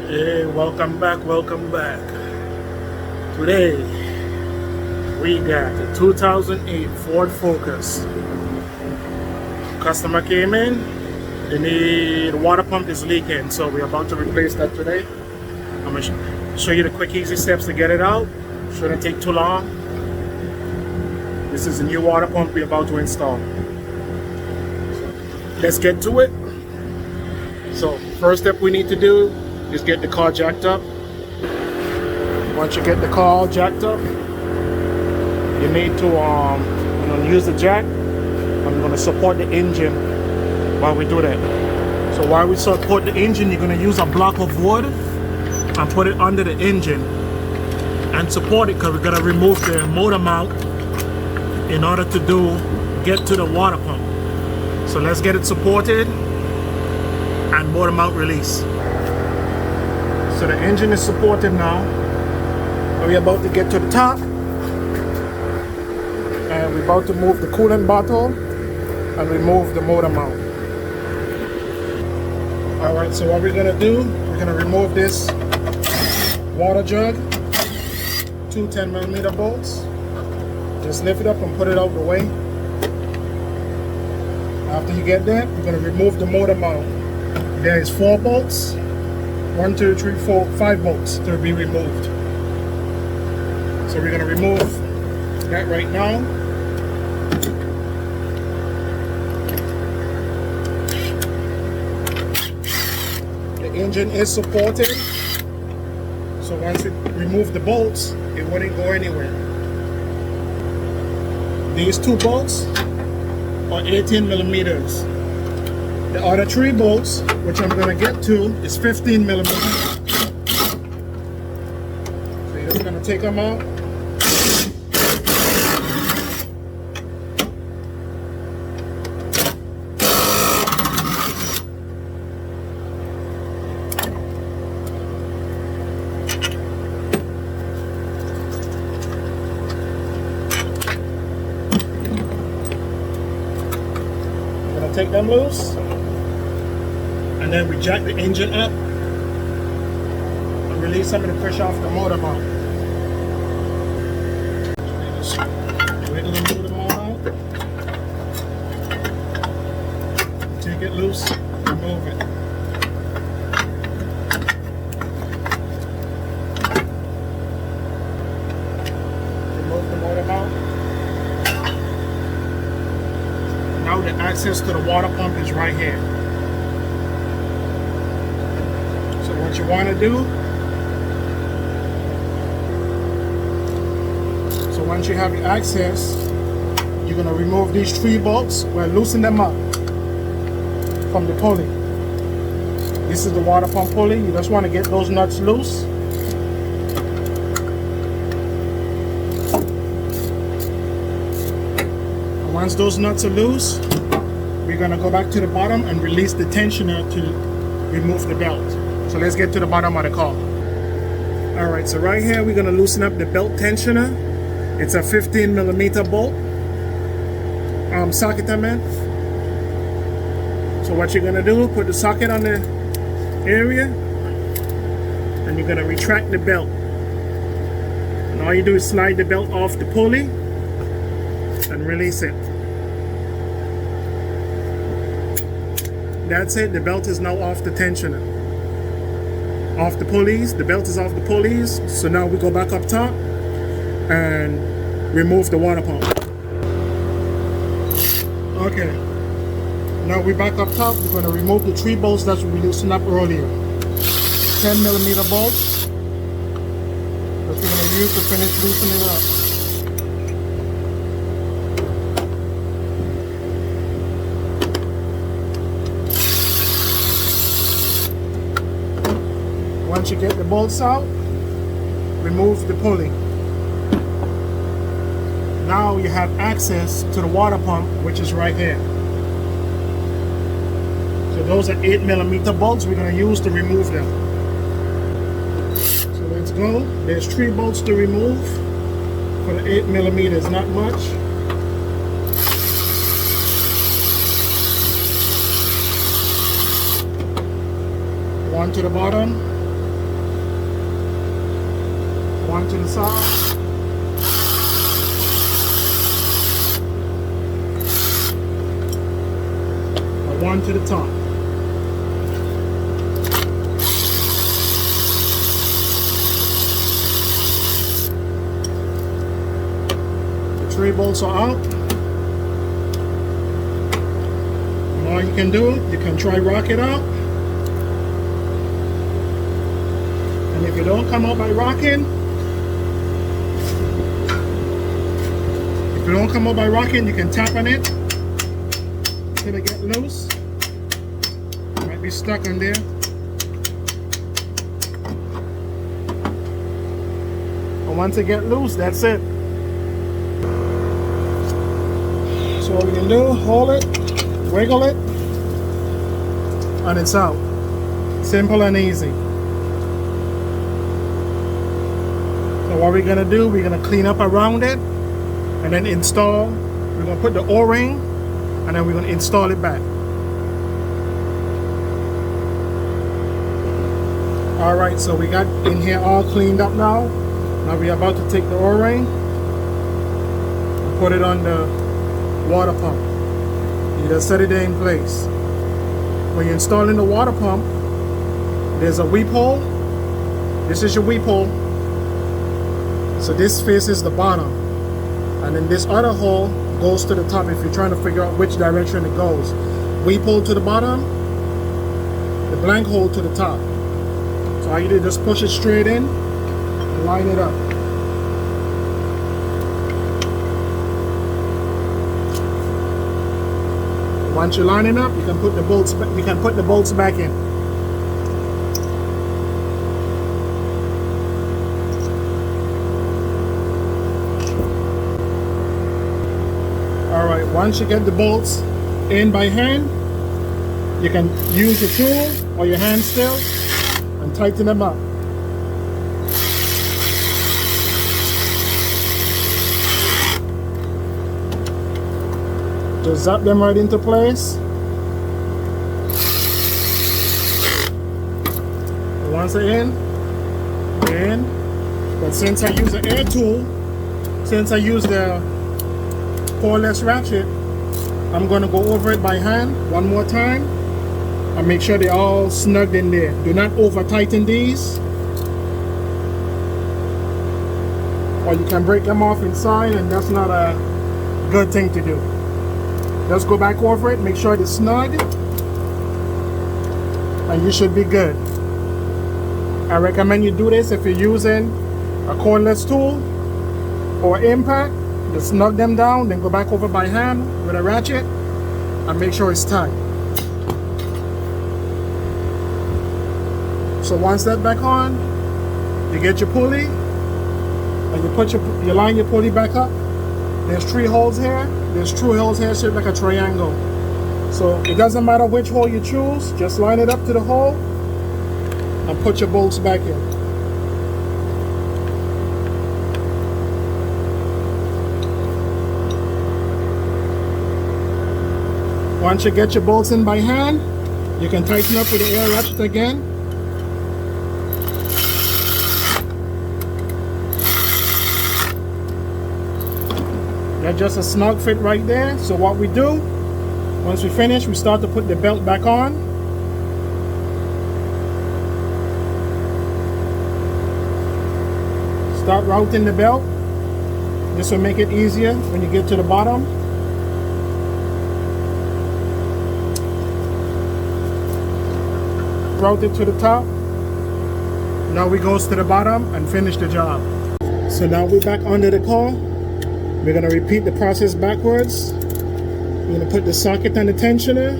Hey, welcome back, welcome back. Today we got the 2008 Ford Focus. Customer came in, the water pump is leaking, so we're about to replace that today. I'm going to show you the quick easy steps to get it out. Shouldn't take too long. This is a new water pump we're about to install. Let's get to it. So first step we need to do is get the car jacked up. Once you get the car jacked up, you need to use the jack. I'm going to support the engine while we do that. So while we support the engine, you're going to use a block of wood and put it under the engine and support it, because we're going to remove the motor mount in order to get to the water pump. So let's get it supported and motor mount release. So the engine is supported now. We're about to get to the top, and we're about to move the coolant bottle and remove the motor mount. Alright, so what we're going to do, we're going to remove this water jug, two 10mm bolts. Just lift it up and put it out the way. After you get that, we're going to remove the motor mount. There is 4 bolts, 1, 2, 3, 4, 5 bolts to be removed. So we're going to remove that right now. The engine is supported, so once we remove the bolts, it wouldn't go anywhere. These 2 bolts are 18mm. The other 3 bolts, which I'm going to get to, is 15mm. So you're just going to take them out. Take them loose, and then we jack the engine up and release some of the pressure off the motor mount. Just wiggle the motor mount out, take it loose, remove it. Remove the motor mount. Now the access to the water pump is right here. So what you want to do, so once you have your access, you're going to remove these 3 bolts. We'll loosen them up from the pulley. This is the water pump pulley. You just want to get those nuts loose. Once those nuts are loose, we're going to go back to the bottom and release the tensioner to remove the belt. So let's get to the bottom of the car. Alright, so right here we're going to loosen up the belt tensioner. It's a 15mm bolt. Socket I meant. So what you're going to do, put the socket on the area and you're going to retract the belt. And all you do is slide the belt off the pulley and release it. That's it. The belt is now off the tensioner. Off the pulleys. The belt is off the pulleys. So now we go back up top and remove the water pump. Okay. Now we're back up top. We're going to remove the 3 bolts that we loosened up earlier. 10mm bolts that we're going to use to finish loosening it up. Once you get the bolts out, remove the pulley. Now you have access to the water pump, which is right here. So those are 8mm bolts we're going to use to remove them. So let's go. There's 3 bolts to remove for the 8mm, not much. One to the bottom, One to the side. And one to the top. The 3 bolts are out. And all you can do, you can try rock it out. And if you don't come out by rocking, you can tap on it until it get loose. Might be stuck on there. And once it get loose, that's it. So what we can do, hold it, wiggle it, and it's out. Simple and easy. So what we're gonna do, we're gonna clean up around it and then install. We're gonna put the O-ring and then we're gonna install it back. All right, so we got in here all cleaned up now. Now we're about to take the O-ring and put it on the water pump. You just set it in place. When you're installing the water pump, there's a weep hole. This is your weep hole. So this faces the bottom. And then this other hole goes to the top if you're trying to figure out which direction it goes. Weep hole to the bottom, the blank hole to the top. So all you do, just push it straight in and line it up. Once you line it up, you can put the bolts back in. Alright, once you get the bolts in by hand, you can use your tool or your hand still and tighten them up. Just zap them right into place. And once they're in. But since I use the air tool, since I use the cordless ratchet, I'm going to go over it by hand one more time and make sure they're all snugged in there. Do not over tighten these, or you can break them off inside, and that's not a good thing to do. Just go back over it, make sure it's snug, and you should be good. I recommend you do this if you're using a cordless tool or impact. Just snug them down, then go back over by hand with a ratchet and make sure it's tight. So once that's back on, you get your pulley and you line your pulley back up. There's 3 holes here. There's 2 holes here shaped like a triangle. So it doesn't matter which hole you choose, just line it up to the hole and put your bolts back in. Once you get your bolts in by hand, you can tighten up with the air ratchet again. That's just a snug fit right there. So what we do, once we finish, we start to put the belt back on. Start routing the belt. This will make it easier when you get to the bottom. Route it to the top. Now we goes to the bottom and finish the job. So now we're back under the car. We're going to repeat the process backwards. We're going to put the socket on the tensioner.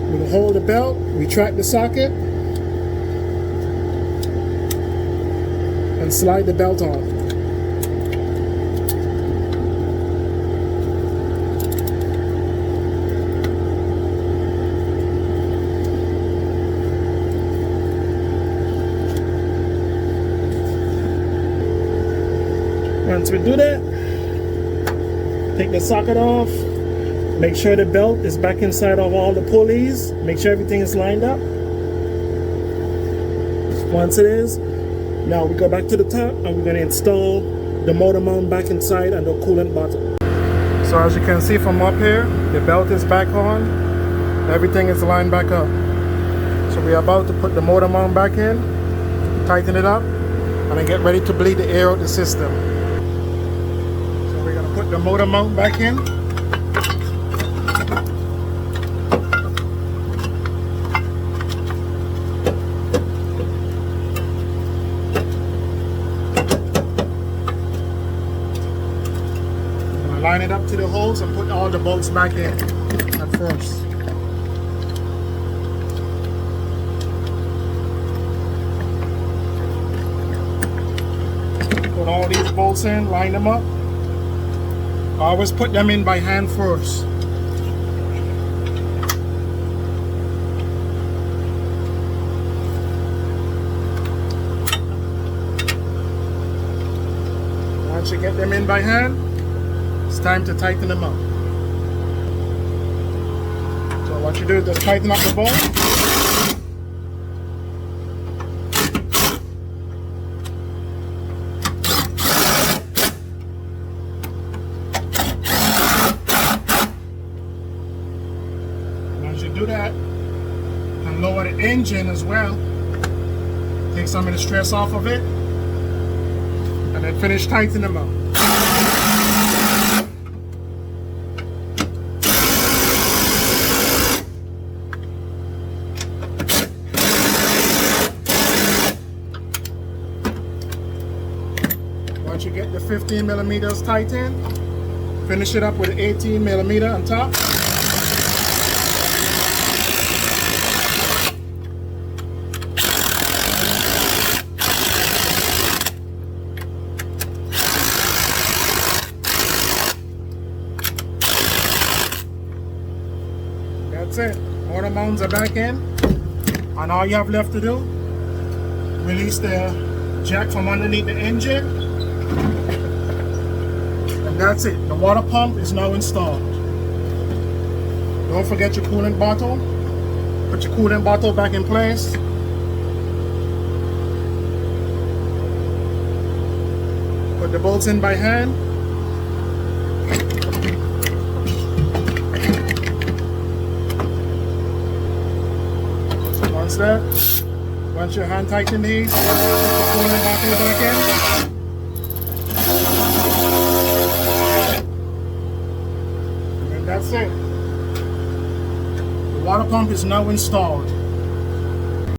We're going to hold the belt, retract the socket, and slide the belt off. Once we do that, take the socket off, make sure the belt is back inside of all the pulleys, make sure everything is lined up. Once it is, Now we go back to the top and we're going to install the motor mount back inside and the coolant bottle. So as you can see from up here, the belt is back on. Everything is lined back up. So we're about to put the motor mount back in, tighten it up, and then get ready to bleed the air out the system. So we're going to put the motor mount back in. Line it up to the holes and put all the bolts back in at first. Put all these bolts in, line them up. I always put them in by hand first. Once you get them in by hand, it's time to tighten them up. So what you do is just tighten up the bolt. And as you do that, you can lower the engine as well. Take some of the stress off of it. And then finish tightening them up. Once you get the 15 millimeters tightened, finish it up with 18 millimeter on top. That's it. Motor mounts are back in, and all you have left to do, release the jack from underneath the engine. And that's it. The water pump is now installed. Don't forget your coolant bottle. Put your coolant bottle back in place. Put the bolts in by hand. Once your hand tighten these, put the coolant bottle back in. And that's it. The water pump is now installed.